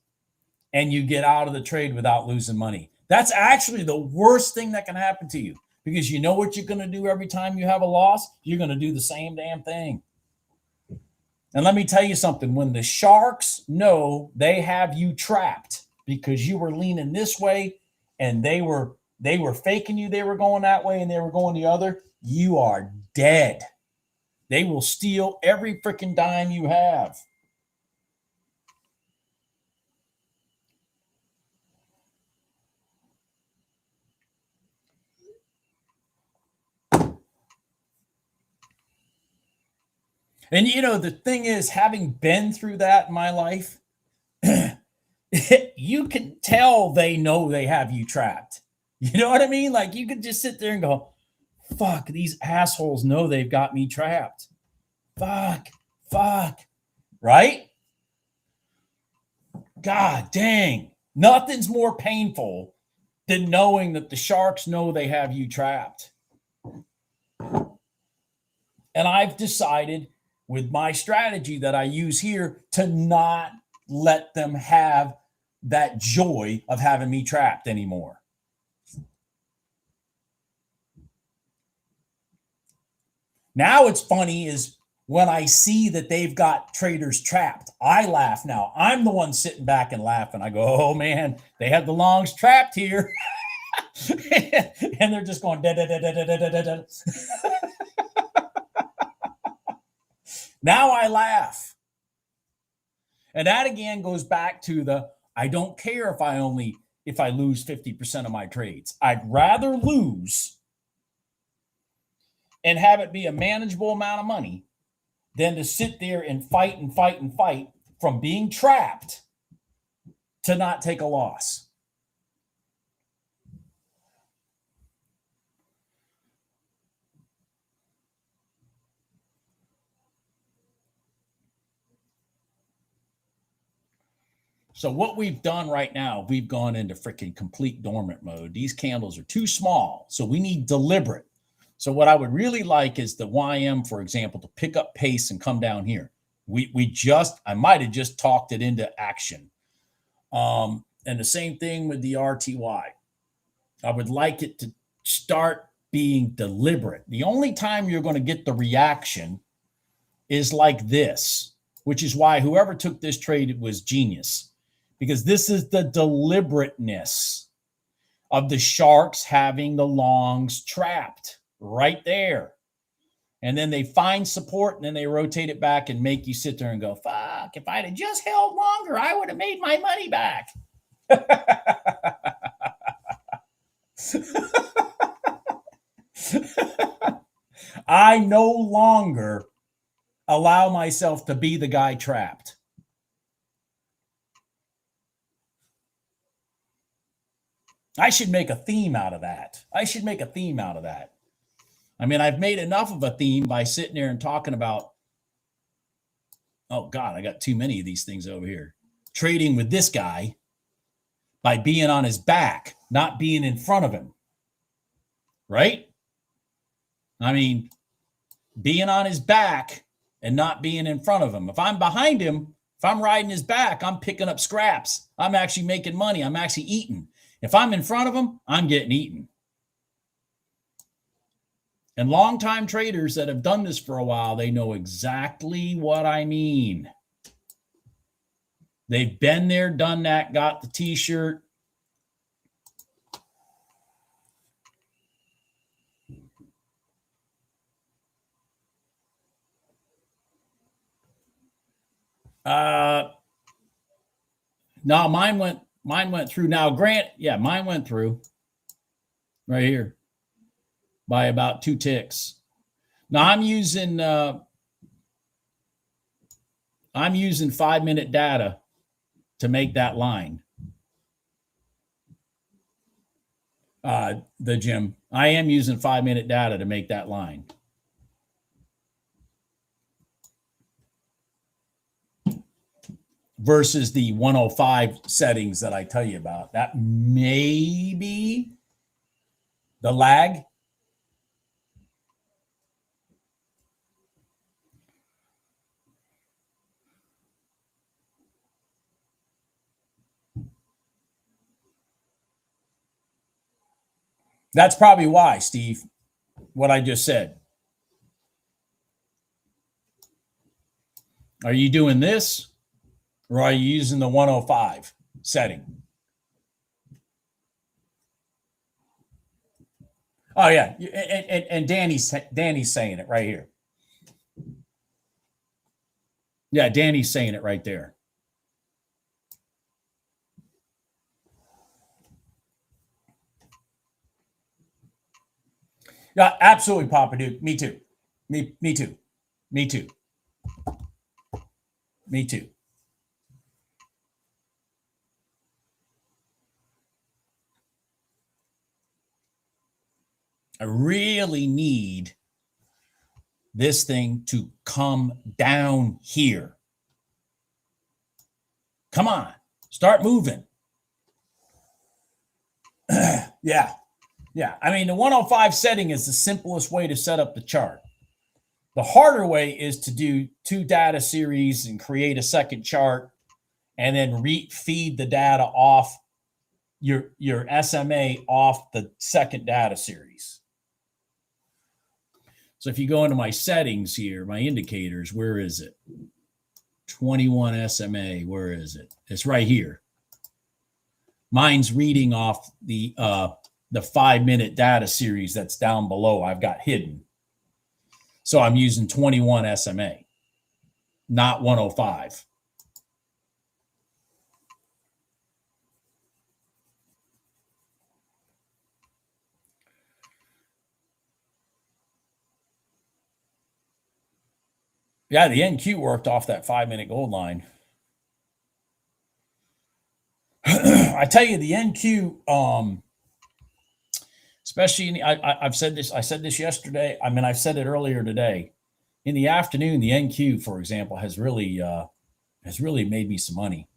and you get out of the trade without losing money. That's actually the worst thing that can happen to you, because you know what you're going to do every time you have a loss? You're going to do the same damn thing. And let me tell you something, when the sharks know they have you trapped because you were leaning this way and they were faking you, they were going that way and they were going the other, you are dead. They will steal every freaking dime you have. And you know, the thing is, having been through that in my life, you can tell they know they have you trapped. You know what I mean? Like you could just sit there and go, fuck, these assholes know they've got me trapped. Fuck, right? God dang. Nothing's more painful than knowing that the sharks know they have you trapped. And I've decided with my strategy that I use here to not let them have that joy of having me trapped anymore. Now it's funny is when I see that they've got traders trapped, I laugh now. I'm the one sitting back and laughing. I go, oh man, they have the longs trapped here. And they're just going, da, da, da, da, da, da, da, da. Now I laugh. And that again goes back to the, I don't care if I lose 50% of my trades. I'd rather lose and have it be a manageable amount of money than to sit there and fight from being trapped to not take a loss. So what we've done right now, we've gone into freaking complete dormant mode. These candles are too small, so we need deliberate. So what I would really like is the YM, for example, to pick up pace and come down here. I might have just talked it into action. And the same thing with the RTY. I would like it to start being deliberate. The only time you're going to get the reaction is like this, which is why whoever took this trade was genius, because this is the deliberateness of the sharks having the longs trapped right there. And then they find support and then they rotate it back and make you sit there and go, fuck, if I'd have just held longer, I would have made my money back. I no longer allow myself to be the guy trapped. I should make a theme out of that. I mean, I've made enough of a theme by sitting there and talking about, oh God, I got too many of these things over here. Trading with this guy by being on his back, not being in front of him. Right? I mean, being on his back and not being in front of him. If I'm behind him, if I'm riding his back, I'm picking up scraps. I'm actually making money. I'm actually eating. If I'm in front of him, I'm getting eaten. And longtime traders that have done this for a while, they know exactly what I mean. They've been there, done that, got the t-shirt. No, mine went through. Now, Grant, yeah, mine went through right here by about 2 ticks. Now I'm using 5-minute data to make that line. The Jim, I am using 5-minute data to make that line. Versus the 105 settings that I tell you about. That may be the lag. That's probably why, Steve, what I just said. Are you doing this or are you using the 105 setting? Oh yeah, and Danny's saying it right here. Yeah, Danny's saying it right there. Yeah, absolutely, Papa Dude. Me too. Me too. Me too. Me too. I really need this thing to come down here. Come on, start moving. Yeah. I mean, the 105 setting is the simplest way to set up the chart. The harder way is to do 2 data series and create a second chart and then feed the data off your SMA off the second data series. So if you go into my settings here, my indicators, where is it? 21 SMA, where is it? It's right here. Mine's reading off the 5-minute data series that's down below. I've got hidden. So I'm using 21 SMA, not 105. Yeah, the NQ worked off that 5-minute gold line. I tell you, the NQ, especially I've said this. I said this yesterday. I mean, I've said it earlier today. In the afternoon, the NQ, for example, has really made me some money.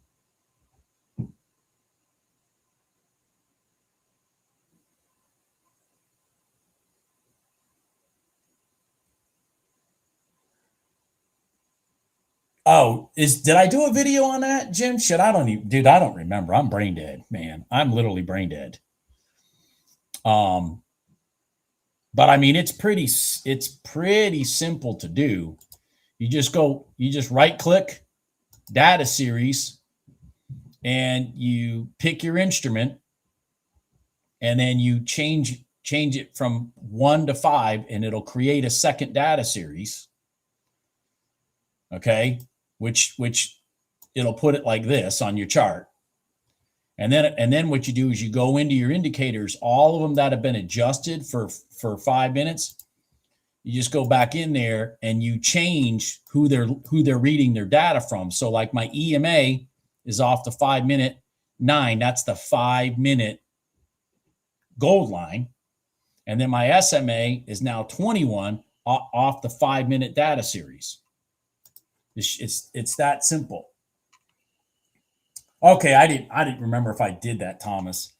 Oh, did I do a video on that, Jim? Shit, I don't remember. I'm brain dead, man. I'm literally brain dead. But I mean, it's pretty simple to do. You just right click data series and you pick your instrument and then you change it from 1 to 5 and it'll create a second data series. Okay. Which it'll put it like this on your chart. And then what you do is you go into your indicators, all of them that have been adjusted for 5 minutes. You just go back in there and you change who they're reading their data from. So like my EMA is off the 5-minute 9. That's the 5-minute gold line. And then my SMA is now 21 off the 5-minute data series. It's that simple. Okay, I didn't remember if I did that, Thomas.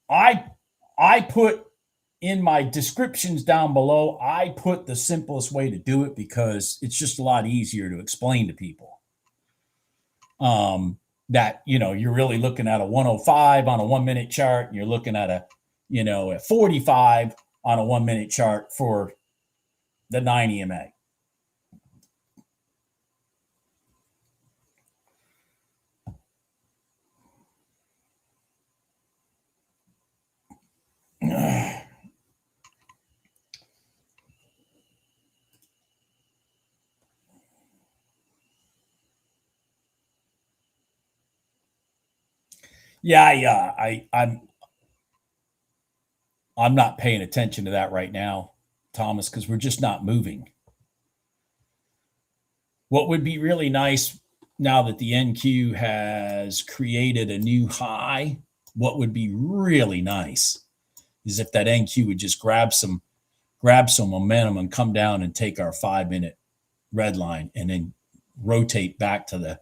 I put in my descriptions down below, I put the simplest way to do it because it's just a lot easier to explain to people. That, you're really looking at a 105 on a 1-minute chart, and you're looking at a 45 on a 1-minute chart for the 9 EMA. Yeah. I'm not paying attention to that right now, Thomas, because we're just not moving. What would be really nice now that the NQ has created a new high, what would be really nice is if that NQ would just grab some momentum and come down and take our 5-minute red line and then rotate back to the